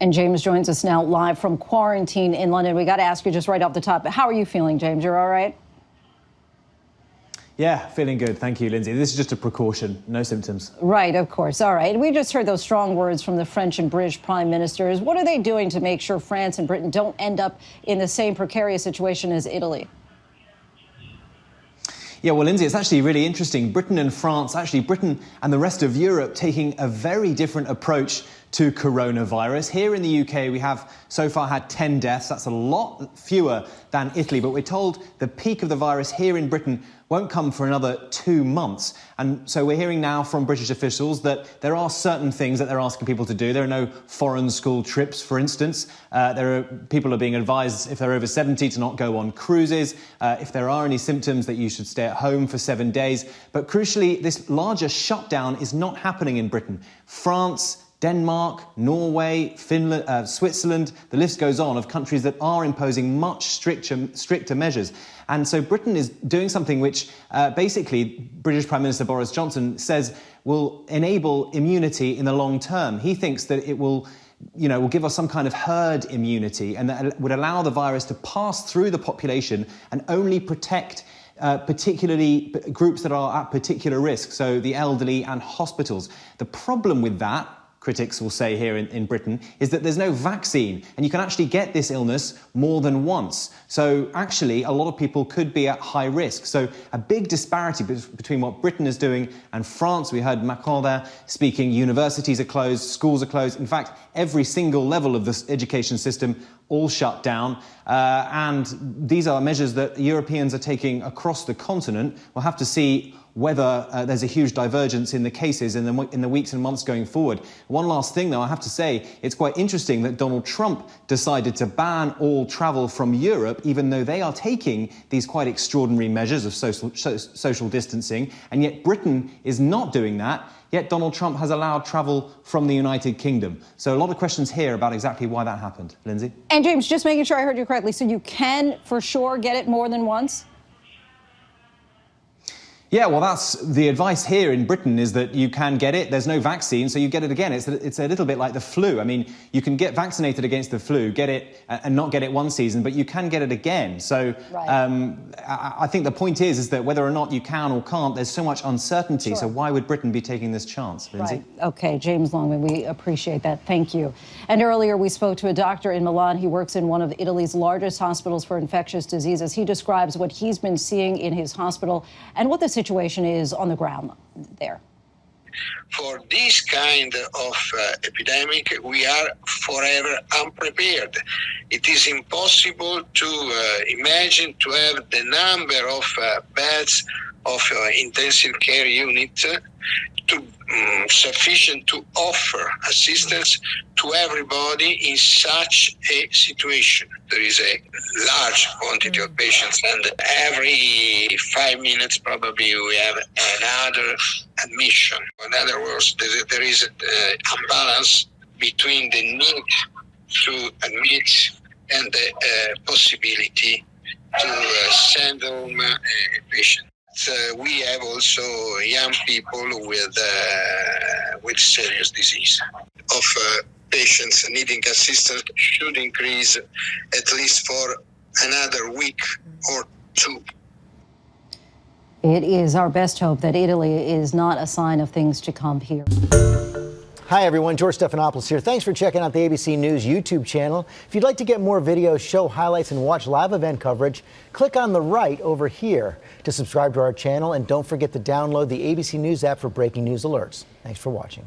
And James joins us now live from quarantine in London. We got to ask you just right off the top, how are you feeling, James? You're all right? Yeah, feeling good. Thank you, Lindsay. This is just a precaution. No symptoms. Right, of course. All right. We just heard those strong words from the French and British prime ministers. What are they doing to make sure France and Britain don't end up in the same precarious situation as Italy? Yeah, well, Lindsay, it's actually really interesting. Britain and France, actually Britain and the rest of Europe taking a very different approach to coronavirus. Here in the UK, we have so far had 10 deaths. That's a lot fewer than Italy, but we're told the peak of the virus here in Britain won't come for another 2 months. And so we're hearing now from British officials that there are certain things that they're asking people to do. There are no foreign school trips, for instance. People are being advised, if they're over 70, to not go on cruises. If there are any symptoms, that you should stay at home for 7 days. But crucially, this larger shutdown is not happening in Britain. France, Denmark, Norway, Finland, Switzerland, the list goes on of countries that are imposing much stricter measures. And so Britain is doing something which basically British Prime Minister Boris Johnson says will enable immunity in the long term. He thinks that it will give us some kind of herd immunity, and that would allow the virus to pass through the population and only protect particularly groups that are at particular risk, so the elderly and hospitals. The problem with that, critics will say here in Britain, is that there's no vaccine, and you can actually get this illness more than once. So actually, a lot of people could be at high risk. So a big disparity between what Britain is doing and France. We heard Macron there speaking. Universities are closed, schools are closed. In fact, every single level of this education system all shut down. And these are measures that Europeans are taking across the continent. We'll have to see whether there's a huge divergence in the cases in the weeks and months going forward. One last thing, though, I have to say, it's quite interesting that Donald Trump decided to ban all travel from Europe, even though they are taking these quite extraordinary measures of social distancing, and yet Britain is not doing that. Yet Donald Trump has allowed travel from the United Kingdom. So a lot of questions here about exactly why that happened. Lindsay? And James, just making sure I heard you correctly, so you can for sure get it more than once? Yeah, well, that's the advice here in Britain, is that you can get it. There's no vaccine, so you get it again. It's a little bit like the flu. I mean, you can get vaccinated against the flu, get it and not get it one season, but you can get it again. So right. I think the point is that whether or not you can or can't, there's so much uncertainty. Sure. So why would Britain be taking this chance, Lindsay? Right. Okay, James Longman, we appreciate that. Thank you. And earlier we spoke to a doctor in Milan. He works in one of Italy's largest hospitals for infectious diseases. He describes what he's been seeing in his hospital and what the situation is on the ground there. For this kind of epidemic, we are forever unprepared. It is impossible to imagine to have the number of beds of intensive care unit sufficient to offer assistance to everybody in such a situation. There is a large quantity of patients, and every 5 minutes probably we have another admission. In other words, there is an imbalance between the need to admit and the possibility to send home a patient. We have also young people with serious disease. Of patients needing assistance should increase at least for another week or two. It is our best hope that Italy is not a sign of things to come here. Hi, everyone. George Stephanopoulos here. Thanks for checking out the ABC News YouTube channel. If you'd like to get more videos, show highlights, and watch live event coverage, click on the right over here to subscribe to our channel. And don't forget to download the ABC News app for breaking news alerts. Thanks for watching.